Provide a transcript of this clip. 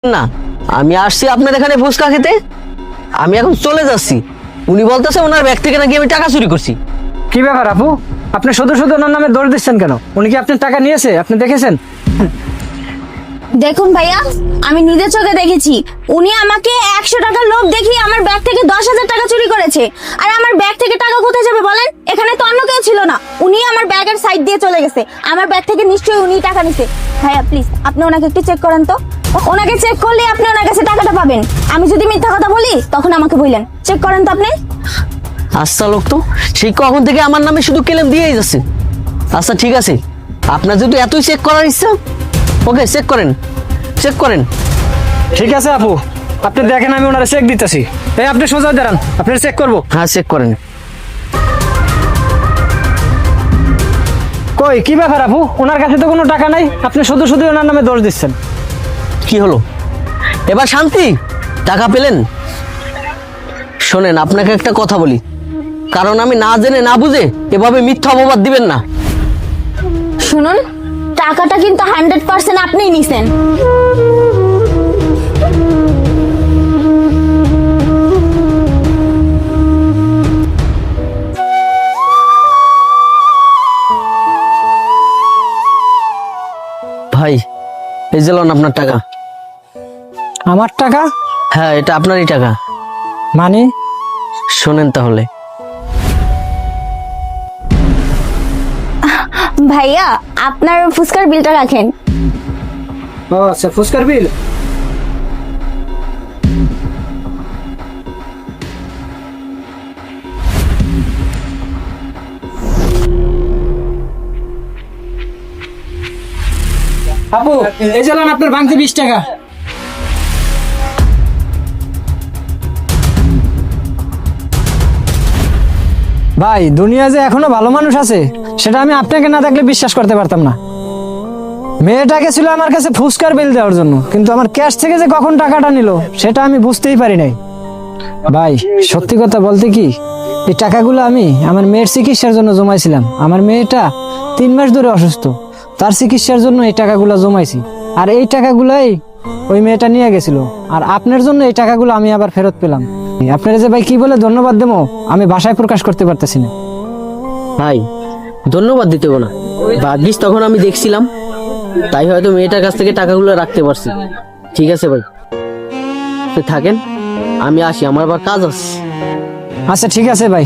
না, আমি আসছি আপনার এখানে ফুচকা খেতে। আমি এখন চলে যাচ্ছি। উনি বলতেছে ওনার ব্যাগ থেকে নাকি আমি টাকা চুরি করছি। কি ব্যাপার আপু, আপনি শুধু শুধু ওনার নামে দোষ দিচ্ছেন কেন? উনি কি আপনার টাকা নিয়েছে? আপনি দেখেছেন? দেখুন ভাইয়া, আমি নিজের চোখে দেখেছি উনি আমাকে 100 টাকার লোভ দেখিয়ে আমার ব্যাগ থেকে 10,000 টাকা চুরি করেছে। আর আমার ব্যাগ থেকে টাকা কোথায় যাবে বলেন? এখানে তো অন্য কেউ ছিল না, উনি আমার ব্যাগের সাইড দিয়ে চলে গেছে। আমার ব্যাগ থেকে নিশ্চয়ই উনি টাকা নিছে। ভাইয়া প্লিজ আপনি ওনাকে একটু চেক করেন তো। ওনাকে চেক করলে আপনি ওনার কাছে টাকাটা পাবেন। আমি যদি মিথ্যা কথা বলি তখন আমাকে বললেন। চেক করেন তো আপনি। আচ্ছা লোক তো সেই কখন থেকে আমার নামে শুধু ক্লেম দিয়েই যাচ্ছে। আচ্ছা ঠিক আছে, আপনার যদি এতই চেক করার ইচ্ছা, ওকে চেক করেন, চেক করেন। ঠিক আছে আপু, আপনি দেখেন আমি ওনারা চেক দিতেছি। এই আপনি সোজা দাঁড়ান, আপনি চেক করবো। হ্যাঁ চেক করেন। কই কি ব্যাপার আপু, ওনার কাছে তো কোনো টাকা নাই, আপনি শুধু শুধু ওনার নামে দোষ দিচ্ছেন। কি হলো এবার শান্তি? টাকা পেলেন? শোনেন আপনাকে একটা কথা বলি, কারণ আমি না জেনে না বুঝে এভাবে মিথ্যা অপবাদ দিবেন না। শুনুন, টাকাটা কিন্তু 100% আপনিই নিছেন। ভাই এই যে লন আপনার টাকা। আমার টাকা? হ্যাঁ এটা আপনারই টাকা। মানে? শোনেন তাহলে, ভাইয়া আপনার ফুচকার বিলটা রাখেন। ও আচ্ছা, ফুচকার বিল। আপু এই যে লন আপনার ভাঙতি 20 টাকা। ভাই দুনিয়া যে এখনো ভালো মানুষ আছে সেটা আমি আপনাকে না দেখলে বিশ্বাস করতে পারতাম না। মেয়েটা গেছিল আমার কাছে ফুচকার বিল দেওয়ার জন্য, কিন্তু আমার ক্যাশ থেকে যে কখন টাকাটা নিল সেটা আমি বুঝতেই পারি নাই। ভাই সত্যি কথা বলতে কি, এই টাকাগুলো আমি আমার মেয়ের চিকিৎসার জন্য জমাইছিলাম। আমার মেয়েটা 3 মাস ধরে অসুস্থ, তার চিকিৎসার জন্য এই টাকাগুলো জমাইছি। আর এই টাকাগুলাই ওই মেয়েটা নিয়ে গেছিল, আর আপনার জন্য এই টাকাগুলো আমি আবার ফেরত পেলাম। আপনারা যে ভাই কি বলে ধন্যবাদ দেবো আমি ভাষায় প্রকাশ করতে পারতেছি না। ভাই ধন্যবাদ দিতে হবে না, ভাগ্যিস তখন আমি দেখছিলাম, তাই হয়তো মেয়েটার কাছ থেকে টাকাগুলো রাখতে পারছি। ঠিক আছে ভাই, তো থাকেন, আমি আসি, আমার আবার কাজ আছে। আচ্ছা ঠিক আছে ভাই।